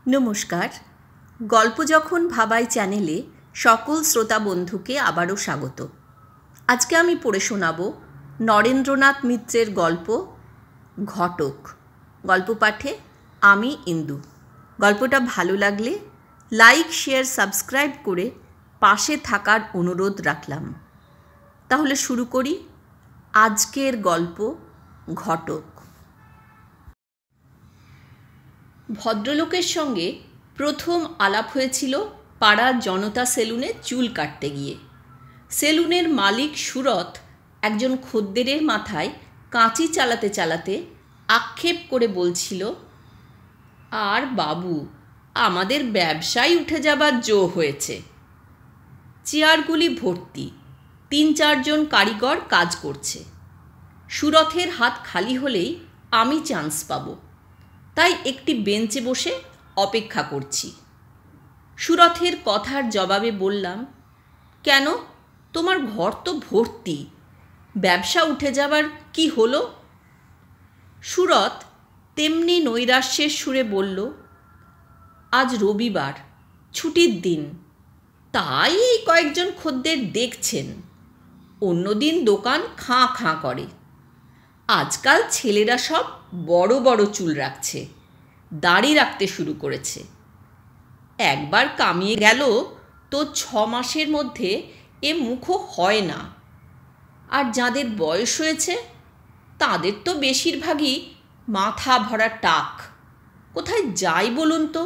নমস্কার। গল্প যখন ভাবাই চ্যানেলে সকল শ্রোতা বন্ধুকে আবারও স্বাগত। আজকে আমি পড়ে শোনাব নরেন্দ্রনাথ মিত্রের গল্প ঘটক। গল্প পাঠে আমি ইন্দু। গল্পটা ভালো লাগলে লাইক, শেয়ার, সাবস্ক্রাইব করে পাশে থাকার অনুরোধ রাখলাম। তাহলে শুরু করি আজকের গল্প ঘটক। ভদ্রলোকের সঙ্গে প্রথম আলাপ হয়েছিল পাড়ার জনতা সেলুনে চুল কাটতে গিয়ে। সেলুনের মালিক সুরত একজন খদ্দেরের মাথায় কাঁচি চালাতে চালাতে আক্ষেপ করে বলছিল, আর বাবু, আমাদের ব্যবসায় উঠে যাবার জো হয়েছে। চেয়ারগুলি ভর্তি, ৩-৪ জন কারিগর কাজ করছে। সুরথের হাত খালি হলেই আমি চান্স পাব, তাই একটি বেঞ্চে বসে অপেক্ষা করছি। সুরথের কথার জবাবে বললাম, কেন, তোমার ঘর তো ভর্তি, ব্যবসা উঠে যাবার কি হলো? সুরথ তেমনি নৈরাশ্যের সুরে বলল, আজ রবিবার, ছুটির দিন, তাই এই কয়েকজন খদ্দের দেখছেন। অন্যদিন দোকান খাঁ খাঁ করে। আজকাল ছেলেরা সব বড় বড় চুল রাখছে, দাড়ি রাখতে শুরু করেছে। একবার কামিয়ে গেল তো 6 মাসের মধ্যে এ মুখও হয় না। আর যাদের বয়স হয়েছে তাদের তো বেশিরভাগই মাথা ভরা টাক। কোথায় যাই বলুন তো?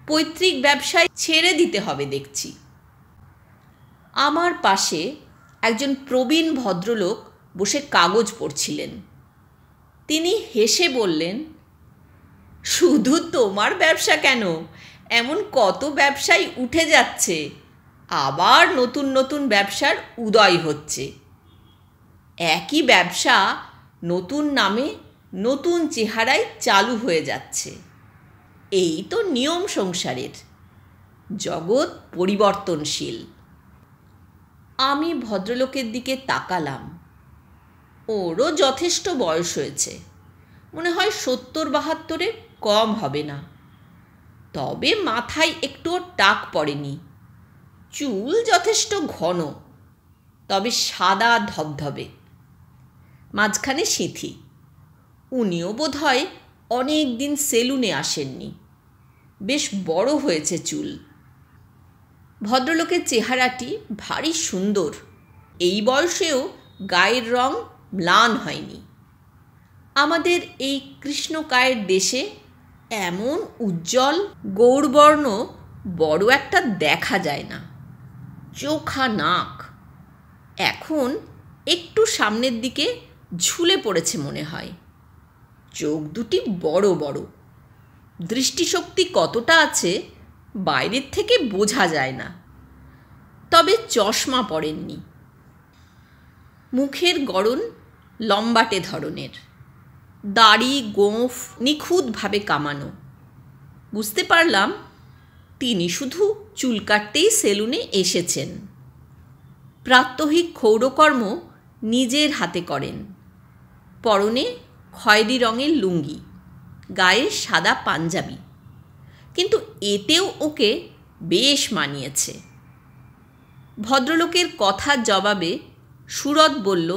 পৈতৃক ব্যবসায় ছেড়ে দিতে হবে দেখছি। আমার পাশে একজন প্রবীণ ভদ্রলোক বসে কাগজ পড়ছিলেন। তিনি হেসে বললেন, শুধু তোমার ব্যবসা কেন, এমন কত ব্যবসায় উঠে যাচ্ছে, আবার নতুন নতুন ব্যবসার উদয় হচ্ছে। একই ব্যবসা নতুন নামে নতুন চেহারায় চালু হয়ে যাচ্ছে। এই তো নিয়ম সংসারের। জগৎ পরিবর্তনশীল। আমি ভদ্রলোকের দিকে তাকালাম। ওরও যথেষ্ট বয়স হয়েছে, মনে হয় 70-72 কম হবে না। তবে মাথায় একটুও টাক পড়েনি। চুল যথেষ্ট ঘন, তবে সাদা ধবধবে, মাঝখানে সিঁথি। উনিও বোধহয় অনেক দিন সেলুনে আসেননি। বেশ বড় হয়েছে চুল। ভদ্রলোকের চেহারাটি ভারী সুন্দর। এই বয়সেও গায়ের রং ম্লান হয়নি। আমাদের এই কৃষ্ণকায়ের দেশে এমন উজ্জ্বল গৌরবর্ণ বড় একটা দেখা যায় না। চোখা নাক, এখন একটু সামনের দিকে ঝুলে পড়েছে মনে হয়। চোখ দুটি বড় বড়। দৃষ্টিশক্তি কতটা আছে বাইরের থেকে বোঝা যায় না। তবে চশমা পরেননি। মুখের গড়ন লম্বাটে ধরনের, দাড়ি গোঁফ নিখুঁতভাবে কামানো। বুঝতে পারলাম তিনি শুধু চুল কাটতেই সেলুনে এসেছেন। প্রাত্যহিক ক্ষৌরকর্ম নিজের হাতে করেন। পরনে খয়েরি রঙের লুঙ্গি, গায়ে সাদা পাঞ্জাবি, কিন্তু এতেও ওকে বেশ মানিয়েছে। ভদ্রলোকের কথার জবাবে সুরত বলল,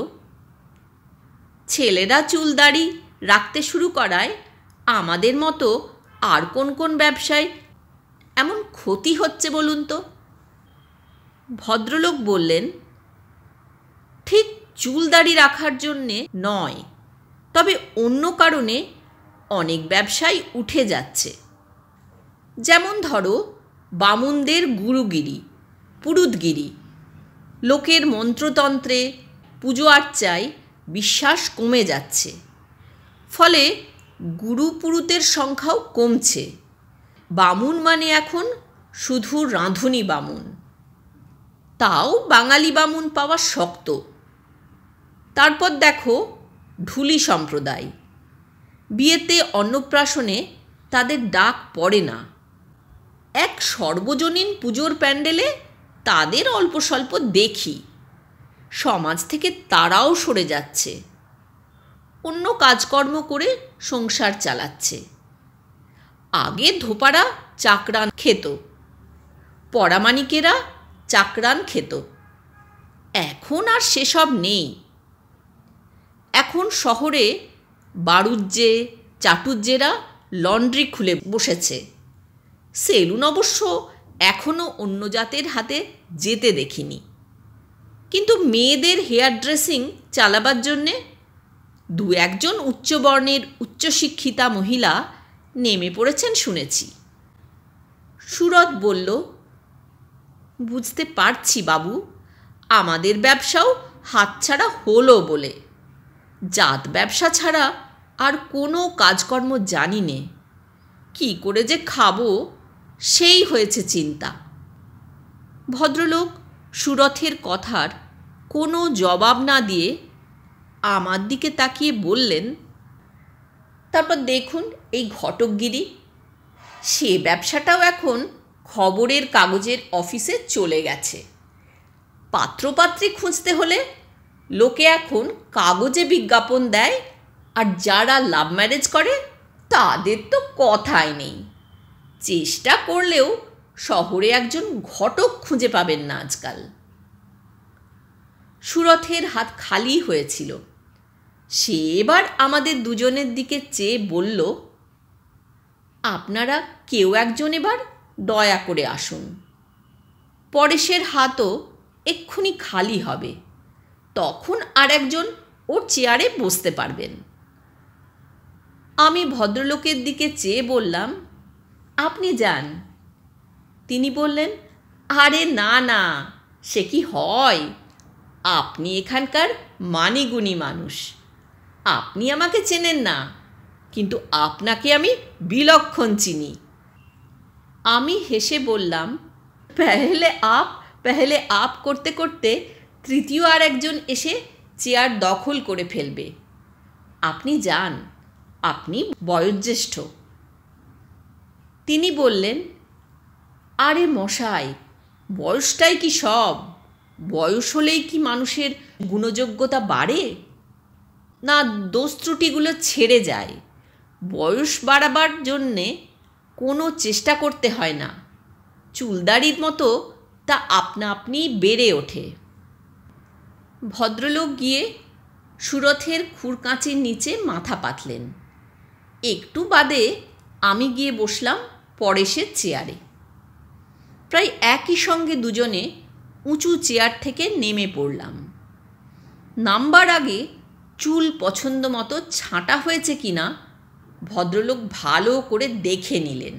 ছেলেরা চুল দাড়ি রাখতে শুরু করায় আমাদের মতো আর কোন কোন ব্যবসায় এমন ক্ষতি হচ্ছে বলুন তো? ভদ্রলোক বললেন, ঠিক চুল দাড়ি রাখার জন্যে নয়, তবে অন্য কারণে অনেক ব্যবসায় উঠে যাচ্ছে। যেমন ধরো, বামুনদের গুরুগিরি, পুরুতগিরি, লোকের মন্ত্রতন্ত্রে পুজো আর্চায় বিশ্বাস কমে যাচ্ছে। ফলে গুরু পুরুতের সংখ্যাও কমছে। বামুন মানে এখন শুধু রাঁধুনি বামুন, তাও বাঙালি বামুন পাওয়া শক্ত। তারপর দেখো ঢুলি সম্প্রদায়, বিয়েতে অন্নপ্রাশনে তাদের ডাক পড়ে না। এক সর্বজনীন পুজোর প্যান্ডেলে তাদের অল্প স্বল্প দেখি। সমাজ থেকে তারাও সরে যাচ্ছে, অন্য কাজকর্ম করে সংসার চালাচ্ছে। আগে ধোপারা চাকরান খেত, পরামানিকেরা চাকরান খেত। এখন আর সেসব নেই। এখন শহরে বাড়ুজ্জে চাটুজ্জেরা লন্ড্রি খুলে বসেছে। সেলুন অবশ্য এখনও অন্য জাতের হাতে যেতে দেখিনি, কিন্তু মেয়েদের হেয়ার ড্রেসিং চালাবার জন্যে দু একজন উচ্চবর্ণের উচ্চশিক্ষিতা মহিলা নেমে পড়েছেন শুনেছি। সুরত বলল, বুঝতে পারছি বাবু, আমাদের ব্যবসাও হাতছাড়া হলো বলে। জাত ব্যবসা ছাড়া আর কোনো কাজকর্ম জানি নে, কী করে যে খাবো সেই হয়েছে চিন্তা। ভদ্রলোক সুরথের কথার কোনো জবাব না দিয়ে আমার দিকে তাকিয়ে বললেন, তারপর দেখুন এই ঘটকগিরি, সে ব্যবসাটাও এখন খবরের কাগজের অফিসে চলে গেছে। পাত্রপাত্রী খুঁজতে হলে লোকে এখন কাগজে বিজ্ঞাপন দেয়, আর যারা লাভ ম্যারেজ করে তাদের তো কথাই নেই। চেষ্টা করলেও শহরে একজন ঘটক খুঁজে পাবেন না আজকাল। সুরথের হাত খালি হয়েছিল। সে এবার আমাদের দুজনের দিকে চেয়ে বলল, আপনারা কেউ একজন এবার দয়া করে আসুন। পরেশের হাতও এক্ষুনি খালি হবে, তখন আর একজন ওর চেয়ারে বসতে পারবেন। আমি ভদ্রলোকের দিকে চেয়ে বললাম, আপনি যান। তিনি বললেন, আরে না না, সে কি হয়, আপনি এখানকার মানিগুণী মানুষ, আপনি আমাকে চেনেন না, কিন্তু আপনাকে আমি বিলক্ষণ চিনি। আমি হেসে বললাম, পেহলে আপ করতে করতে তৃতীয় আর একজন এসে চেয়ার দখল করে ফেলবে। আপনি যান, আপনি বয়োজ্যেষ্ঠ। তিনি বললেন, আরে মশাই, বয়সটাই কি সব? বয়স হলেই কি মানুষের গুণযোগ্যতা বাড়ে? না দোষ ত্রুটিগুলো ছেড়ে যায়? বয়স বাড়াবার জন্যে কোনো চেষ্টা করতে হয় না, চুলদাড়ির মতো তা আপনা আপনি বেড়ে ওঠে। ভদ্রলোক গিয়ে সুরথের খুরকাঁচির নিচে মাথা পাতলেন। একটু বাদে আমি গিয়ে বসলাম পরেশের চেয়ারে। প্রায় একই সঙ্গে দুজনে উঁচু চেয়ার থেকে নেমে পড়লাম। নামবার আগে চুল পছন্দ মতো ছাঁটা হয়েছে কিনা ভদ্রলোক ভালো করে দেখে নিলেন।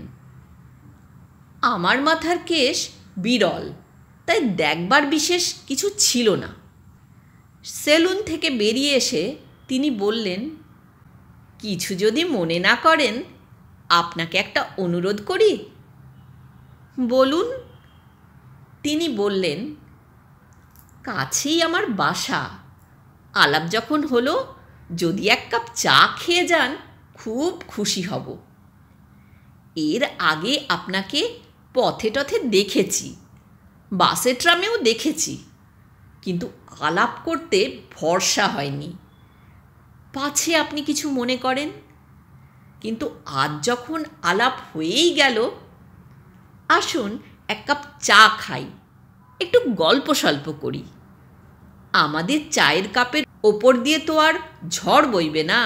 আমার মাথার কেশ বিরল, তাই দেখবার বিশেষ কিছু ছিল না। সেলুন থেকে বেরিয়ে এসে তিনি বললেন, কিছু যদি মনে না করেন, আপনাকে একটা অনুরোধ করি। বলুন। তিনি বললেন, কাছেই আমার বাসা, আলাপ যখন হলো, যদি এক কাপ চা খেয়ে যান খুব খুশি হব। এর আগে আপনাকে পথে টথে দেখেছি, বাসে ট্রামেও দেখেছি, কিন্তু আলাপ করতে ভরসা হয়নি। পাছে আপনি কিছু মনে করেন, কিন্তু আজ যখন আলাপ হয়েই গেল, আসুন এক কাপ চা খাই, একটু গল্প সল্প করি। আমাদের চায়ের কাপের ওপর দিয়ে তো আর ঝড় বইবে না,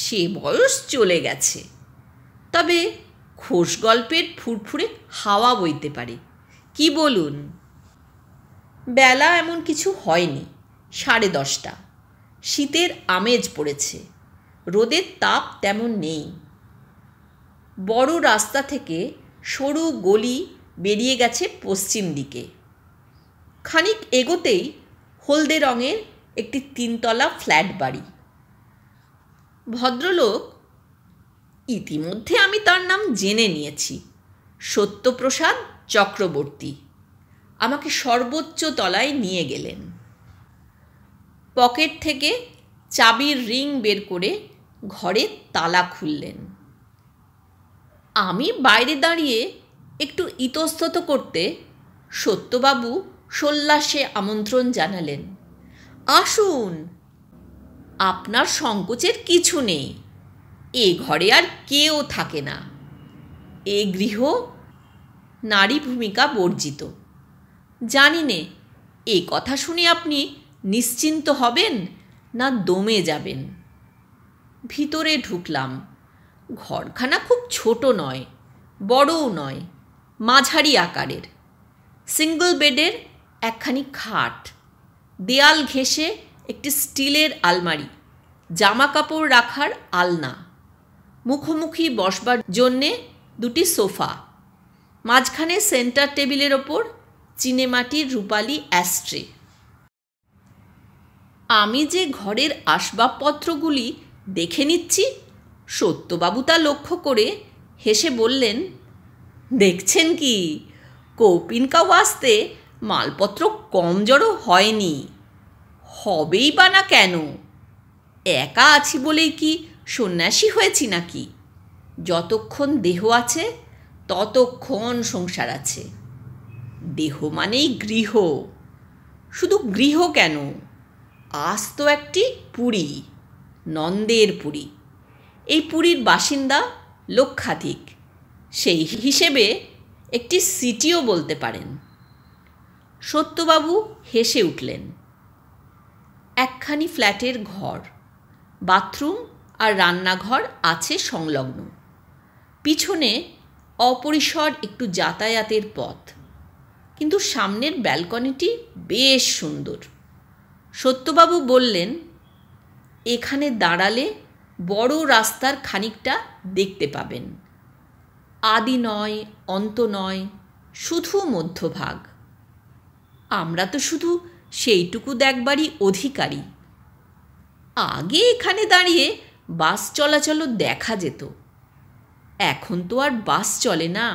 সে বয়স চলে গেছে। তবে খোশ গল্পের ফুরফুরে হাওয়া বইতে পারে, কি বলুন? বেলা এমন কিছু হয়নি, 10:30। শীতের আমেজ পড়েছে, রোদের তাপ তেমন নেই। বড় রাস্তা থেকে সরু গলি বেরিয়ে গেছে পশ্চিম দিকে। খানিক এগোতেই হলদে রঙের একটি 3তলা ফ্ল্যাট বাড়ি। ভদ্রলোক, ইতিমধ্যে আমি তার নাম জেনে নিয়েছি, সত্যপ্রসাদ চক্রবর্তী, আমাকে সর্বোচ্চ তলায় নিয়ে গেলেন। পকেট থেকে চাবির রিং বের করে ঘরের তালা খুললেন। আমি বাইরে দাঁড়িয়ে একটু ইতস্তত করতে সত্যবাবু সোল্লাসে আমন্ত্রণ জানালেন, আসুন, আপনার সংকোচের কিছু নেই, এ ঘরে আর কেউ থাকে না, এ গৃহ নারী ভূমিকা বর্জিত। জানি নে এ কথা শুনে আপনি নিশ্চিন্ত হবেন না দমে যাবেন। ভিতরে ঢুকলাম। ঘরখানা খুব ছোট নয়, বড়ও নয়, মাঝারি আকারের। সিঙ্গল বেডের একখানি খাট, দেয়াল ঘেঁষে একটি স্টিলের আলমারি, জামা কাপড় রাখার আলনা, মুখোমুখি বসবার জন্যে দুটি সোফা, মাঝখানে সেন্টার টেবিলের ওপর চিনেমাটির রূপালি অ্যাস্ট্রে। আমি যে ঘরের আসবাবপত্রগুলি দেখে নিচ্ছি, সত্যবাবু তা লক্ষ্য করে হেসে বললেন, দেখছেন কি, কৌপিনকা ওয়াস্তে মালপত্র কম জড়ো হয়নি। হবেই বা না কেন? একা আছি বলেই কি সন্ন্যাসী হয়েছি নাকি? যতক্ষণ দেহ আছে ততক্ষণ সংসার আছে। দেহ মানেই গৃহ। শুধু গৃহ কেন, আজ তো একটি পুরী, নন্দের পুরী। এই পুরীর বাসিন্দা লক্ষাধিক, সেই হিসেবে একটি সিটিও বলতে পারেন। সত্যবাবু হেসে উঠলেন। একখানি ফ্ল্যাটের ঘর, বাথরুম আর রান্নাঘর আছে সংলগ্ন। পিছনে অপরিসর একটু যাতায়াতের পথ, কিন্তু সামনের ব্যালকনিটি বেশ সুন্দর। সত্যবাবু বললেন, এখানে দাঁড়ালে বড় রাস্তার খানিকটা দেখতে পাবেন। আদি নয়, অন্ত নয়, শুধু মধ্যভাগ। আমরা তো শুধু সেইটুকু দেখবারই অধিকারী। আগে এখানে দাঁড়িয়ে বাস চলাচলও দেখা যেত, এখন তো আর বাস চলে না।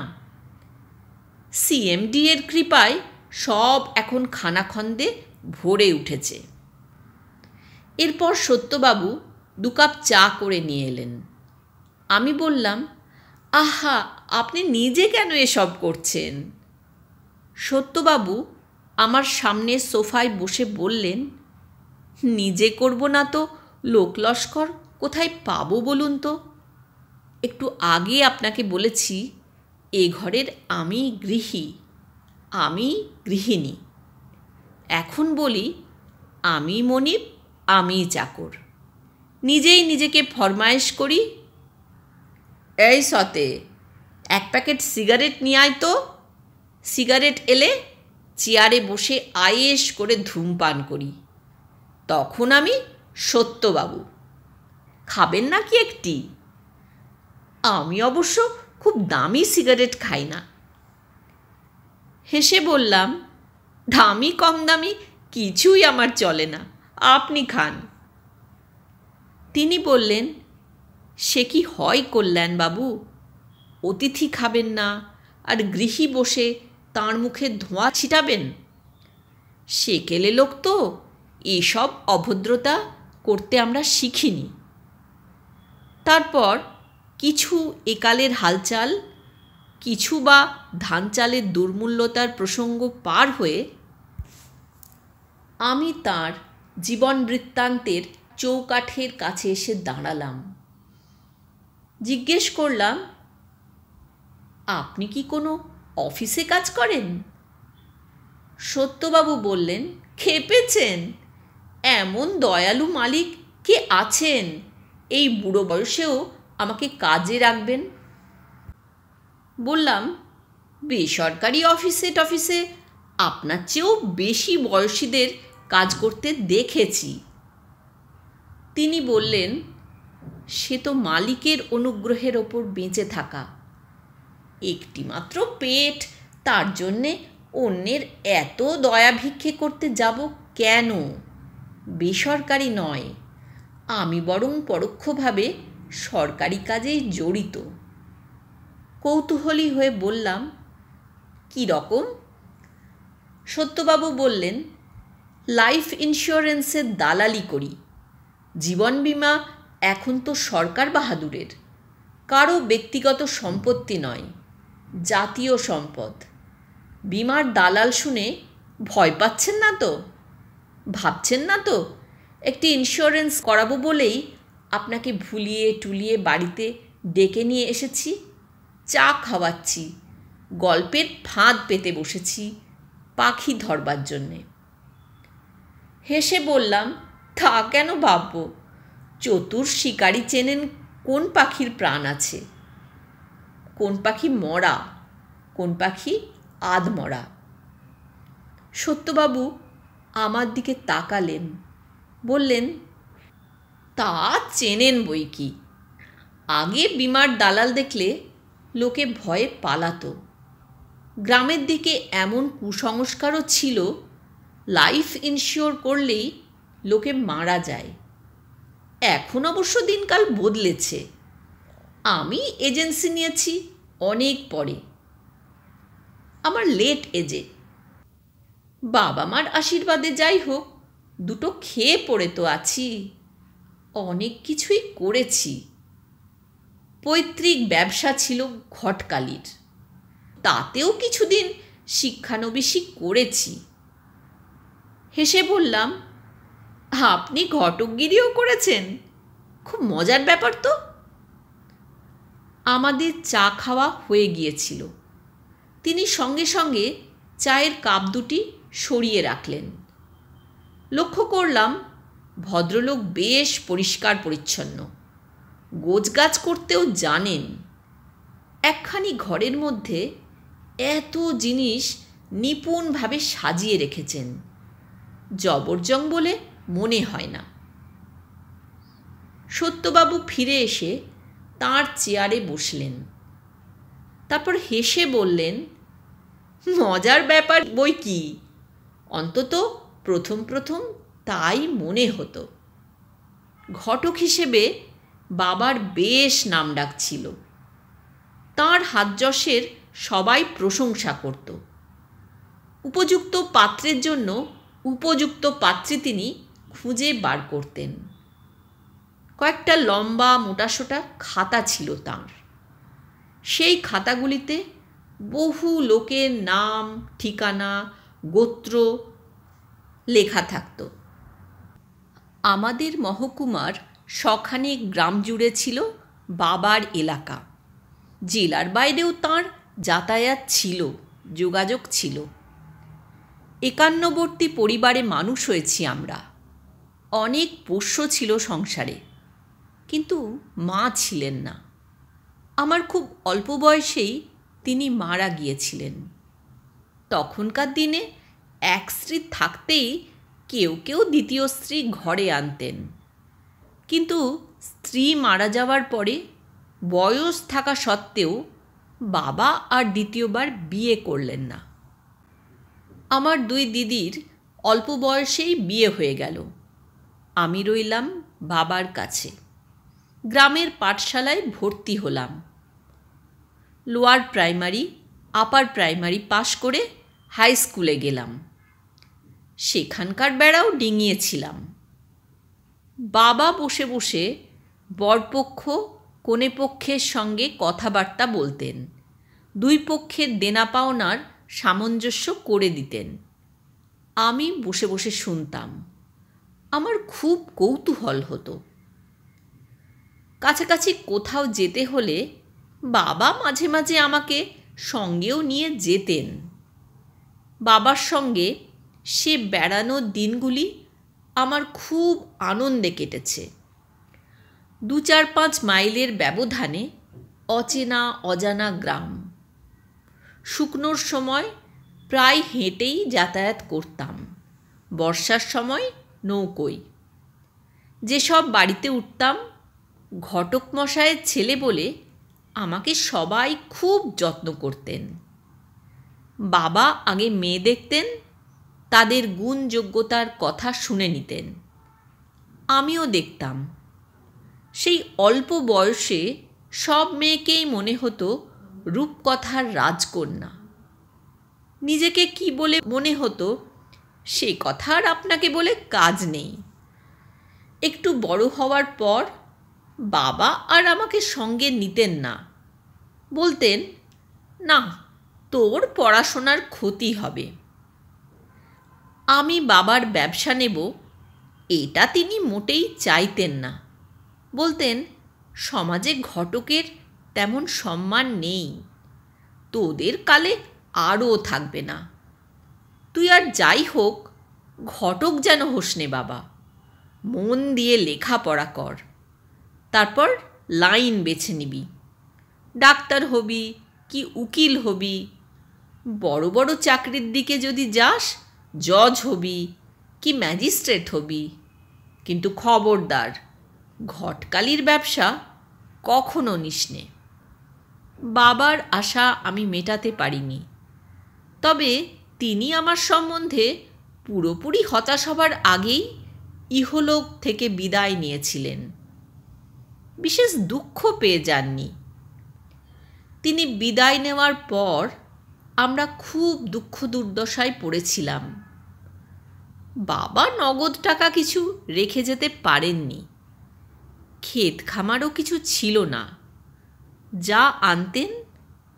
সিএমডি এর কৃপায় সব এখন খানাখন্দে ভরে উঠেছে। এরপর সত্যবাবু 2 কাপ চা করে নিয়ে এলেন। আমি বললাম, আহা, আপনি নিজে কেন এসব করছেন? সত্যবাবু আমার সামনে সোফায় বসে বললেন, নিজে করব না তো লোক লস্কর কোথায় পাবো বলুন তো? একটু আগে আপনাকে বলেছি এ ঘরের আমি গৃহী, আমি গৃহিণী। এখন বলি, আমি মনিব, আমি চাকর। নিজেই নিজেকে ফরমায়েশ করি, এই সতে 1 প্যাকেট সিগারেট নিয়ে আয় তো। সিগারেট এলে চেয়ারে বসে আয়েশ করে ধূমপান করি। তখন আমি সত্যবাবু। খাবেন নাকি একটি? আমি অবশ্য খুব দামি সিগারেট খাই না। হেসে বললাম, দামি কম দামি কিছুই আমার চলে না, আপনি খান। তিনি বললেন, সে কি হয় কল্যাণবাবু? অতিথি খাবেন না আর গৃহী বসে তাঁর মুখে ধোঁয়া ছিটাবেন? সেকেলে লোক তো, এসব অভদ্রতা করতে আমরা শিখিনি। তারপর কিছু একালের হালচাল, কিছু বা ধান চালের দুর্মূল্যতার প্রসঙ্গ পার হয়ে আমি তাঁর জীবন বৃত্তান্তের চৌকাঠের কাছে এসে দাঁড়ালাম। জিজ্ঞেস করলাম, আপনি কি কোনো অফিসে কাজ করেন? সত্যবাবু বললেন, খেপেছেন? এমন দয়ালু মালিক কে আছেন এই বুড়ো বয়সেও আমাকে কাজে রাখবেন? বললাম, বেসরকারি অফিসে টফিসে আপনার চেয়েও বেশি বয়সীদের কাজ করতে দেখেছি। তিনি বললেন, সে তো মালিকের অনুগ্রহের ওপর বেঁচে থাকা। একটিমাত্র পেট, তার জন্যে অন্যের এত দয়া ভিক্ষে করতে যাব কেন? বেসরকারি নয়, আমি বরং পরোক্ষভাবে সরকারি কাজেই জড়িত। কৌতূহলী হয়ে বললাম, কী রকম? সত্যবাবু বললেন, লাইফ ইন্স্যুরেন্সের দালালি করি। জীবন বীমা এখন তো সরকার বাহাদুরের, কারো ব্যক্তিগত সম্পত্তি নয়, জাতীয় সম্পদ। বীমার দালাল শুনে ভয় পাচ্ছেন না তো? ভাবছেন না তো একটি ইন্স্যুরেন্স করাবো বলেই আপনাকে ভুলিয়ে টুলিয়ে বাড়িতে ডেকে নিয়ে এসেছি? চা খাওয়াচ্ছি, গল্পের ফাঁদ পেতে বসেছি পাখি ধরবার জন্যে। হেসে বললাম, তা কেন ভাবব? চতুর শিকারী চেনেন কোন পাখির প্রাণ আছে, কোন পাখি মরা, কোন পাখি আধমরা। সত্যবাবু আমার দিকে তাকালেন, বললেন, তা চেনেন বই কি। আগে বিমার দালাল দেখলে লোকে ভয়ে পালাতো। গ্রামের দিকে এমন কুসংস্কারও ছিল, লাইফ ইন্স্যুর করলেই লোকে মারা যায়। এখন অবশ্য দিনকাল বদলেছে। আমি এজেন্সি নিয়েছি অনেক পরে, আমার লেট এজে। বাবা মার আশীর্বাদে যাই হোক, দুটো খেয়ে পড়ে তো আছি। অনেক কিছুই করেছি। পৈতৃক ব্যবসা ছিল ঘটকালির, তাতেও কিছুদিন শিক্ষানবিশি করেছি। হেসে বললাম, আপনি ঘটকগিরিও করেছেন? খুব মজার ব্যাপার তো। আমাদের চা খাওয়া হয়ে গিয়েছিল। তিনি সঙ্গে সঙ্গে চায়ের কাপ দুটি সরিয়ে রাখলেন। লক্ষ্য করলাম ভদ্রলোক বেশ পরিষ্কার পরিচ্ছন্ন, গোছগাছ করতেও জানেন। একখানি ঘরের মধ্যে এত জিনিস নিপুণভাবে সাজিয়ে রেখেছেন, জবরজং বলে মনে হয় না। সত্যবাবু ফিরে এসে তাঁর চেয়ারে বসলেন। তারপর হেসে বললেন, মজার ব্যাপার বই কি, অন্তত প্রথম প্রথম তাই মনে হতো। ঘটক হিসেবে বাবার বেশ নামডাক ছিল। তাঁর হাতযশের সবাই প্রশংসা করত। উপযুক্ত পাত্রের জন্য উপযুক্ত পাত্রী তিনি খুঁজে বার করতেন। কয়েকটা লম্বা মোটাসোটা খাতা ছিল তাঁর। সেই খাতাগুলিতে বহু লোকের নাম, ঠিকানা, গোত্র লেখা থাকত। আমাদের মহকুমার শখানেক গ্রাম জুড়ে ছিল বাবার এলাকা। জেলার বাইরেও তাঁর যাতায়াত ছিল, যোগাযোগ ছিল। একান্নবর্তী পরিবারে মানুষ হয়েছি আমরা। অনেক পোষ্য ছিল সংসারে, কিন্তু মা ছিলেন না। আমার খুব অল্প বয়সেই তিনি মারা গিয়েছিলেন। তখনকার দিনে এক স্ত্রী থাকতেই কেউ কেউ দ্বিতীয় স্ত্রী ঘরে আনতেন, কিন্তু স্ত্রী মারা যাওয়ার পরে বয়স থাকা সত্ত্বেও বাবা আর দ্বিতীয়বার বিয়ে করলেন না। আমার দুই দিদির অল্প বয়সেই বিয়ে হয়ে গেল। আমি রইলাম বাবার কাছে। গ্রামের পাঠশালায় ভর্তি হলাম। লোয়ার প্রাইমারি, আপার প্রাইমারি পাশ করে হাই স্কুলে গেলাম। সেখানকার বেড়াও ডিঙিয়েছিলাম। বাবা বসে বসে বরপক্ষ কনেপক্ষের সঙ্গে কথাবার্তা বলতেন, দুই পক্ষের দেনা পাওনার সামঞ্জস্য করে দিতেন। আমি বসে বসে শুনতাম। আমার খুব কৌতূহল হতো। কাছাকাছি কোথাও যেতে হলে বাবা মাঝে মাঝে আমাকে সঙ্গেও নিয়ে যেতেন। বাবার সঙ্গে সে বেড়ানোর দিনগুলি আমার খুব আনন্দে কেটেছে। 2-4-5 মাইলের ব্যবধানে অচেনা অজানা গ্রাম। শুকনোর সময় প্রায় হেঁটেই যাতায়াত করতাম, বর্ষার সময় নৌকোয়। যেসব বাড়িতে উঠতাম, ঘটক মশায়ের ছেলে বলে আমাকে সবাই খুব যত্ন করতেন। বাবা আগে মেয়ে দেখতেন, তাদের গুণ যোগ্যতার কথা শুনে নিতেন। আমিও দেখতাম। সেই অল্প বয়সে সব মেয়েকেই মনে হতো রূপকথার রাজকন্যা। নিজেকে কি বলে মনে হতো, সে কথা আর আপনাকে বলে কাজ নেই। একটু বড় হওয়ার পর বাবা আর আমাকে সঙ্গে নিতেন না। বলতেন, না, তোর পড়াশোনার ক্ষতি হবে। আমি বাবার ব্যবসা নেব, এটা তিনি মোটেই চাইতেন না। বলতেন, সমাজে ঘটকের তেমন সম্মান নেই, তোদের কালে আরও থাকবে না। তুই আর যাই হোক ঘটক যেন হোস নে বাবা, মন দিয়ে লেখাপড়া কর, তারপর লাইন বেছে নিবি। ডাক্তার হবি কি উকিল হবি, বড় বড় চাকরির দিকে যদি যাস জজ হবি কি ম্যাজিস্ট্রেট হবি, কিন্তু খবরদার ঘটকালির ব্যবসা কখনো নিস নে। বাবার আশা আমি মেটাতে পারিনি, তবে তিনি আমার সম্বন্ধে পুরোপুরি হতাশ হবার আগেই ইহলোক থেকে বিদায় নিয়েছিলেন। বিশেষ দুঃখ পেয়ে যাননি। তিনি বিদায় নেওয়ার পর আমরা খুব দুঃখ দুর্দশায় পড়েছিলাম। বাবা নগদ টাকা কিছু রেখে যেতে পারেননি, ক্ষেত খামারও কিছু ছিল না, যা আনতেন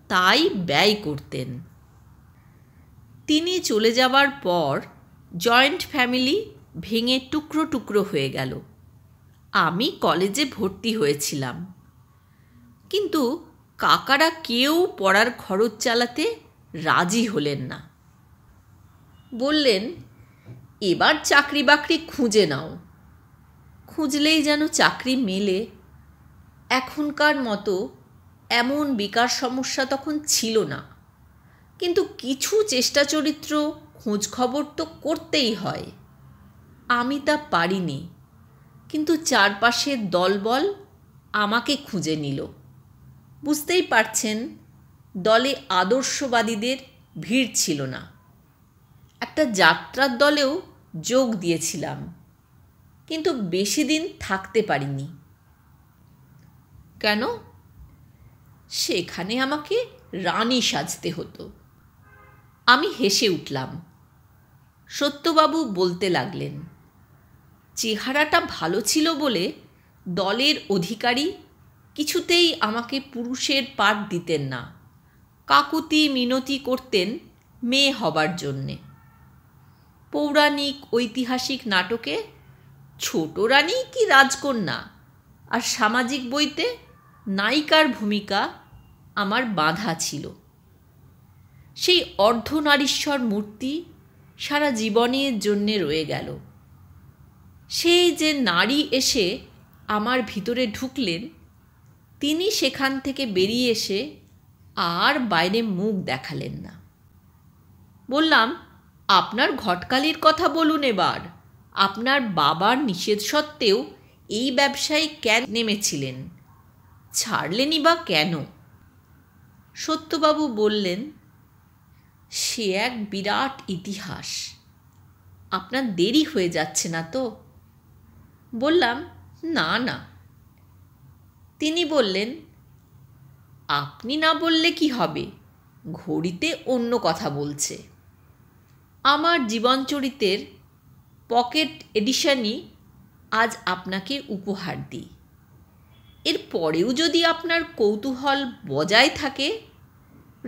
তাই ব্যয় করতেন। তিনি চলে যাবার পর জয়েন্ট ফ্যামিলি ভেঙে টুকরো টুকরো হয়ে গেল। আমি কলেজে ভর্তি হয়েছিলাম, কিন্তু কাকারা কেউ পড়ার খরচ চালাতে রাজি হলেন না। বললেন, এবার চাকরি বাকরি খুঁজে নাও। খুঁজলেই যেন চাকরি মেলে। এখনকার মতো এমন বেকার সমস্যা তখন ছিল না, কিন্তু কিছু চেষ্টা চরিত্র খোঁজ খবর তো করতেই হয়। আমি তা পারিনি, কিন্তু চারপাশের দলবল আমাকে খুঁজে নিল। বুঝতেই পারছেন, দলে আদর্শবাদীদের ভিড় ছিল না। একটা যাত্রার দলেও যোগ দিয়েছিলাম, কিন্তু বেশি দিন থাকতে পারিনি। কেন? সেখানে আমাকে রানী সাজতে হতো। আমি হেসে উঠলাম। সত্যবাবু বলতে লাগলেন, চেহারাটা ভালো ছিল বলে দলের অধিকারী কিছুতেই আমাকে পুরুষের পাঠ দিতেন না, কাকুতি মিনতি করতেন মেয়ে হবার জন্যে। পৌরাণিক ঐতিহাসিক নাটকে ছোট রানী কি রাজকন্যা, আর সামাজিক বইতে নায়িকার ভূমিকা আমার বাঁধা ছিল। সেই অর্ধনারীশ্বর মূর্তি সারা জীবনের জন্যে রয়ে গেল। সেই যে নারী এসে আমার ভিতরে ঢুকলেন, তিনি সেখান থেকে বেরিয়ে এসে আর বাইরে মুখ দেখালেন না। বললাম, আপনার ঘটকালির কথা বলুন এবার। আপনার বাবার নিষেধ সত্ত্বেও এই ব্যবসায় কেন নেমেছিলেন? ছাড়লেনই বা কেন? সত্যবাবু বললেন, সে এক বিরাট ইতিহাস। আপনার দেরি হয়ে যাচ্ছে না তো? বললাম, না না। তিনি বললেন, আপনি না বললে কি হবে, ঘড়িতে অন্য কথা বলছে। আমার জীবনচরিতের পকেট এডিশনই আজ আপনাকে উপহার দিই। এর পরেও যদি আপনার কৌতূহল বজায় থাকে,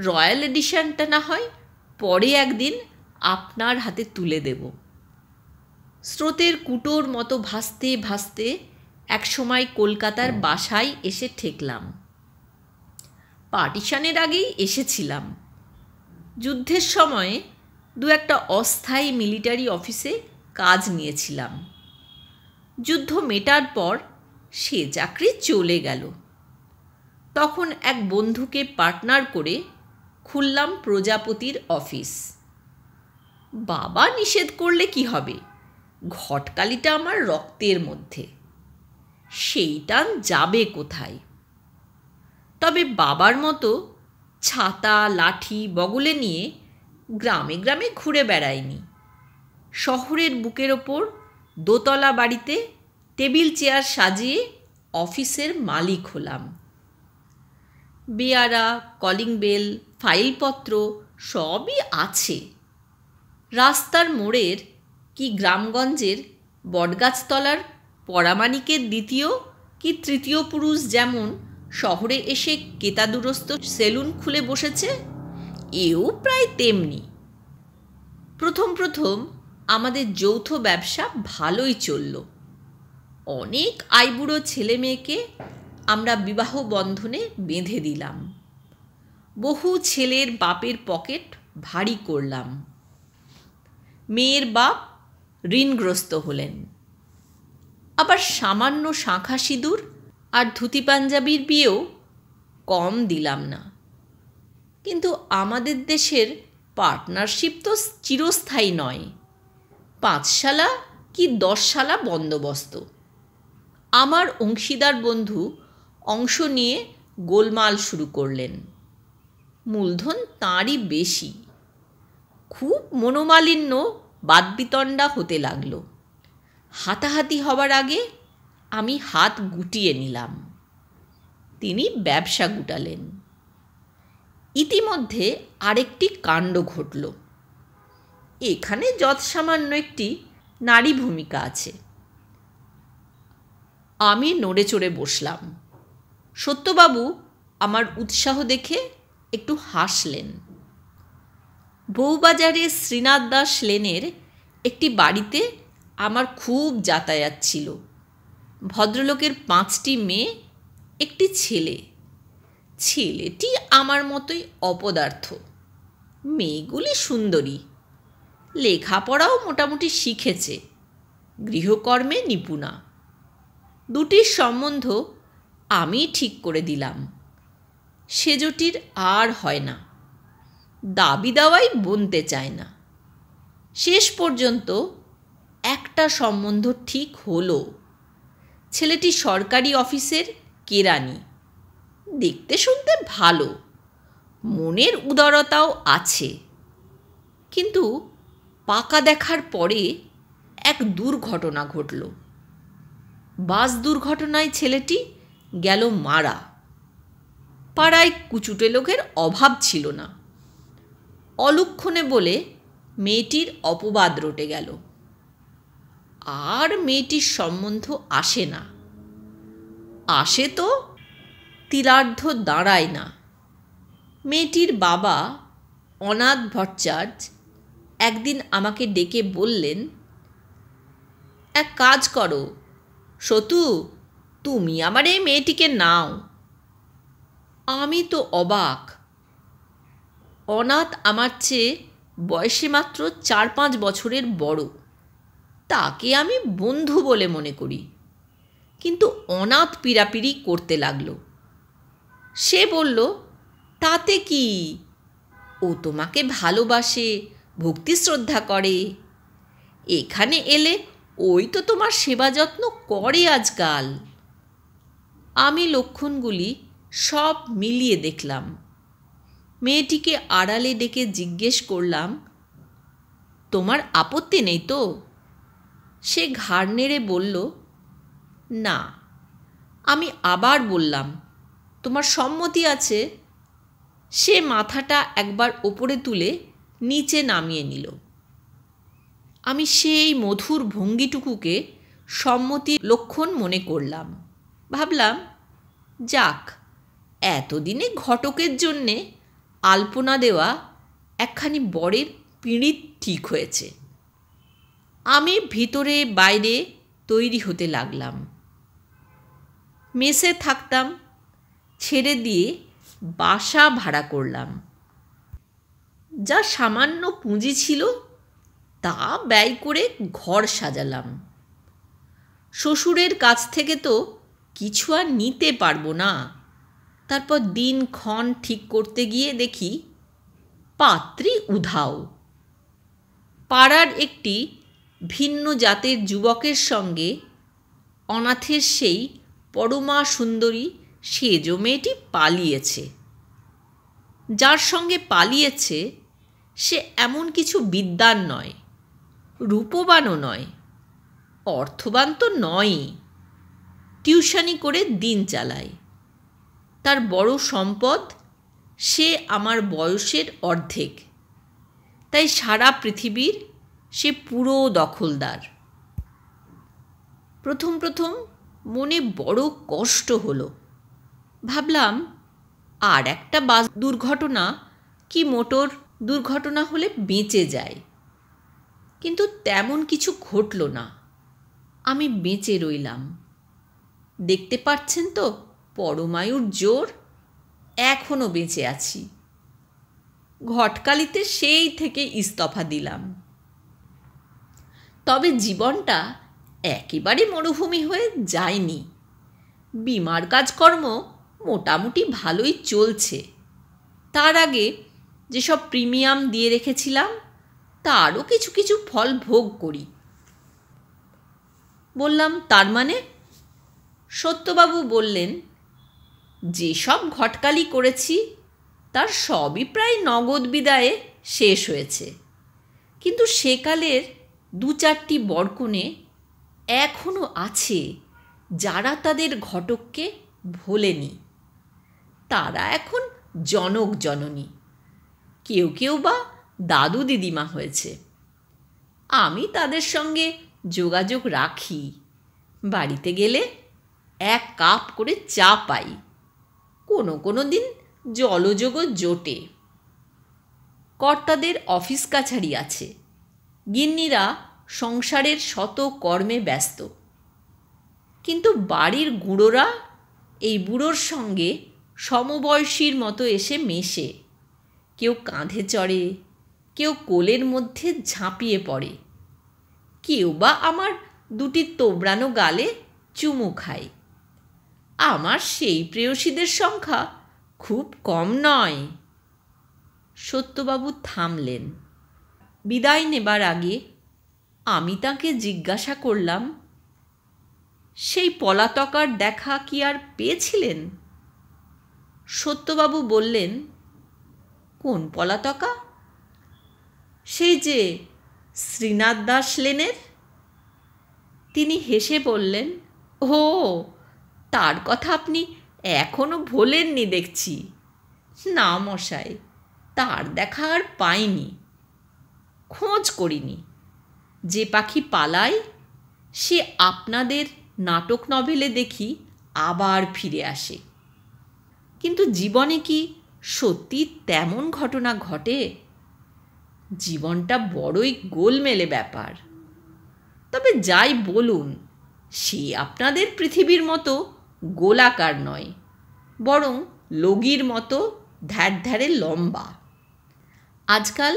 রয়্যাল এডিশনটা না হয় পরে একদিন আপনার হাতে তুলে দেব। স্রোতের কুটোর মতো ভাসতে ভাসতে একসময় কলকাতার বাসায় এসে ঠেকলাম। পার্টিশনের আগেই এসেছিলাম। যুদ্ধের সময়ে দু একটা অস্থায়ী মিলিটারি অফিসে কাজ নিয়েছিলাম। যুদ্ধ মেটার পর সে চাকরি চলে গেল। তখন এক বন্ধুকে পার্টনার করে খুললাম প্রজাপতির অফিস। বাবা নিষেধ করলে কি হবে, ঘটকালিটা আমার রক্তের মধ্যে, সেইটা যাবে কোথায়? তবে বাবার মতো ছাতা লাঠি বগলে নিয়ে গ্রামে গ্রামে ঘুরে বেড়াইনি। শহরের বুকের ওপর দোতলা বাড়িতে টেবিল চেয়ার সাজিয়ে অফিসের মালিক হলাম। বেয়ারা, কলিং বেল, ফাইলপত্র সবই আছে। রাস্তার মোড়ের কি গ্রামগঞ্জের বটগাছতলার পরামানিকের দ্বিতীয় কি তৃতীয় পুরুষ যেমন শহরে এসে কেতাদুরস্ত সেলুন খুলে বসেছে, এও প্রায় তেমনি। প্রথম প্রথম আমাদের যৌথ ব্যবসা ভালোই চলল। অনেক আইবুড়ো ছেলে মেয়েকে আমরা বিবাহ বন্ধনে বেঁধে দিলাম। বহু ছেলের বাপের পকেট ভারী করলাম। মেয়ের বাপ ঋণগ্রস্ত হলেন। আবার সামান্য শাঁখা সিঁদুর আর ধুতি পাঞ্জাবির বিয়েও কম দিলাম না। কিন্তু আমাদের দেশের পার্টনারশিপ তো চিরস্থায়ী নয়, 5 শালা কি 10 শালা বন্দোবস্ত। আমার অংশীদার বন্ধু অংশ নিয়ে গোলমাল শুরু করলেন। মূলধন তাঁরই বেশি। খুব মনোমালিন্য বাদবিতণ্ডা হতে লাগলো। হাতাহাতি হবার আগে আমি হাত গুটিয়ে নিলাম। তিনি ব্যবসা গুটালেন। ইতিমধ্যে আরেকটি কাণ্ড ঘটল। এখানে যৎসামান্য একটি নারী ভূমিকা আছে। আমি নড়ে চড়ে বসলাম। সত্যবাবু আমার উৎসাহ দেখে একটু হাসলেন। বউবাজারে শ্রীনাথ দাস লেনের একটি বাড়িতে আমার খুব যাতায়াত ছিল। ভদ্রলোকের 5টি মেয়ে, একটি ছেলে। ছেলেটি আমার মতোই অপদার্থ, মেয়েগুলি সুন্দরী, লেখাপড়াও মোটামুটি শিখেছে, গৃহকর্মে নিপুণা। দুটির সম্বন্ধ আমি ঠিক করে দিলাম। সেজটির আর হয় না, দাবি দাওয়াই বনতে চায় না। শেষ পর্যন্ত একটা সম্বন্ধ ঠিক হলো। ছেলেটি সরকারি অফিসের কেরানি, দেখতে শুনতে ভালো, মনের উদারতাও আছে। কিন্তু পাকা দেখার পরে এক দুর্ঘটনা ঘটল। বাস দুর্ঘটনায় ছেলেটি গেল মারা। পাড়ায় কুচুটে লোকের অভাব ছিল না। অলক্ষণে বলে মেয়েটির অপবাদ রটে গেল। আর মেয়েটির সম্বন্ধ আসে না। আসে তো তিলার্ধ দাঁড়ায় না। মেয়েটির বাবা অনাথ ভট্টাচার্য একদিন আমাকে ডেকে বললেন, এক কাজ করো সতু, তুমি আমার এই মেয়েটিকে নাও। আমি তো অবাক। অনাথ আমার চেয়ে বয়সে মাত্র 4-5 বছরের বড়। তাকে আমি বন্ধু বলে মনে করি। কিন্তু অনাথ পীড়াপিড়ি করতে লাগলো। সে বলল, তাতে কি, ও তোমাকে ভালোবাসে, ভক্তি শ্রদ্ধা করে। এখানে এলে ওই তো তোমার সেবা যত্ন করে আজকাল। আমি লক্ষণগুলি সব মিলিয়ে দেখলাম। মেয়েটিকে আড়ালে ডেকে জিজ্ঞেস করলাম, তোমার আপত্তি নেই তো? সে ঘাড় নেড়ে বলল, না। আমি আবার বললাম, তোমার সম্মতি আছে? সে মাথাটা একবার ওপরে তুলে নিচে নামিয়ে নিল। আমি সেই মধুর ভঙ্গিটুকুকে সম্মতির লক্ষণ মনে করলাম। ভাবলাম, যাক, এতদিনে ঘটকের জন্যে আলপনা দেওয়া একখানি বরের পিঁড়িত ঠিক হয়েছে। আমি ভিতরে বাইরে তৈরি হতে লাগলাম। মেসে থাকতাম, ছেড়ে দিয়ে বাসা ভাড়া করলাম। যা সামান্য পুঁজি ছিল তা ব্যয় করে ঘর সাজালাম। শ্বশুরের কাছ থেকে তো কিছু আর নিতে পারবো না। তারপর দিনক্ষণ ঠিক করতে গিয়ে দেখি পাত্রী উধাও। পাড়ার একটি ভিন্ন জাতের যুবকের সঙ্গে অনাথের সেই পরমা সুন্দরী সেজ মেয়েটি পালিয়েছে। যার সঙ্গে পালিয়েছে সে এমন কিছু বিদ্বান নয়, রূপবানও নয়, অর্থবান তো নয়ই। টিউশনি করে দিন চালায়। তার বড় সম্পদ, সে আমার বয়সের অর্ধেক। তাই সারা পৃথিবীর সে পুরো দখলদার। প্রথম প্রথম মনে বড় কষ্ট হলো। ভাবলাম, আর একটা বাস দুর্ঘটনা কি মোটর দুর্ঘটনা হলে বেঁচে যায়। কিন্তু তেমন কিছু ঘটল না। আমি বেঁচে রইলাম। দেখতে পাচ্ছেন তো পরমায়ুর জোর এখনও বেঁচে আছি। ঘটকালিতে সেই থেকে ইস্তফা দিলাম। তবে জীবনটা একেবারে মরুভূমি হয়ে যায়নি। বিমার কাজকর্ম মোটামুটি ভালোই চলছে। তার আগে যেসব প্রিমিয়াম দিয়ে রেখেছিলাম তারও কিছু কিছু ফল ভোগ করি। বললাম, তার মানে? সত্যবাবু বললেন, যেসব ঘটকালি করেছি তার সবই প্রায় নগদ বিদায়ে শেষ হয়েছে, কিন্তু সেকালের 2-4টি বরকনে এখনও আছে যারা তাদের ঘটককে ভোলেনি। তারা এখন জনক জননী, কেউ কেউ বা দাদু দিদিমা হয়েছে। আমি তাদের সঙ্গে যোগাযোগ রাখি। বাড়িতে গেলে 1 কাপ করে চা পাই, কোনো দিন জলযোগও জোটে। কর্তাদের অফিস কাছারি আছে, গিন্নিরা সংসারের শত কর্মে ব্যস্ত। কিন্তু বাড়ির গুঁড়োরা এই বুড়োর সঙ্গে সমবয়সীর মতো এসে মেশে। কেউ কাঁধে চড়ে, কেউ কোলের মধ্যে ঝাঁপিয়ে পড়ে, কেউ বা আমার 2টি তোবড়ানো গালে চুমু খায়। আমার সেই প্রেয়সীদের সংখ্যা খুব কম নয়। সত্যবাবু থামলেন। বিদায় নেবার আগে আমি তাকে জিজ্ঞাসা করলাম, সেই পলাতকার দেখা কি আর পেয়েছিলেন? সত্যবাবু বললেন, কোন পলাতকা? সেই যে শ্রীনাথ দাস লেনের। তিনি হেসে বললেন, ও, তার কথা আপনি এখনো ভোলেননি দেখছি। না মশাই, তার দেখা আর পাইনি, খোঁজ করিনি। যে পাখি পালায় সে আপনাদের নাটক নভেলে দেখি আবার ফিরে আসে। কিন্তু জীবনে কি সত্যি তেমন ঘটনা ঘটে? জীবনটা বড়ই গোলমেলে ব্যাপার। তবে যাই বলুন, সে আপনাদের পৃথিবীর মতো গোলাকার নয়, বরং লগির মতো ধ্যাড় লম্বা। আজকাল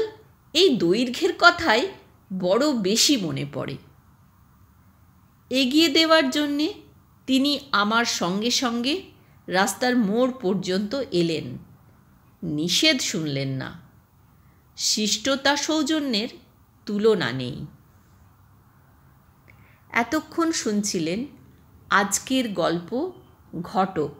এই দৈর্ঘ্যের কথাই বড় বেশি মনে পড়ে। এগিয়ে দেওয়ার জন্যে তিনি আমার সঙ্গে সঙ্গে রাস্তার মোড় পর্যন্ত এলেন। নিষেধ শুনলেন না। শিষ্টতা সৌজন্যের তুলনা নেই। এতক্ষণ শুনছিলেন আজকের গল্প ঘটক।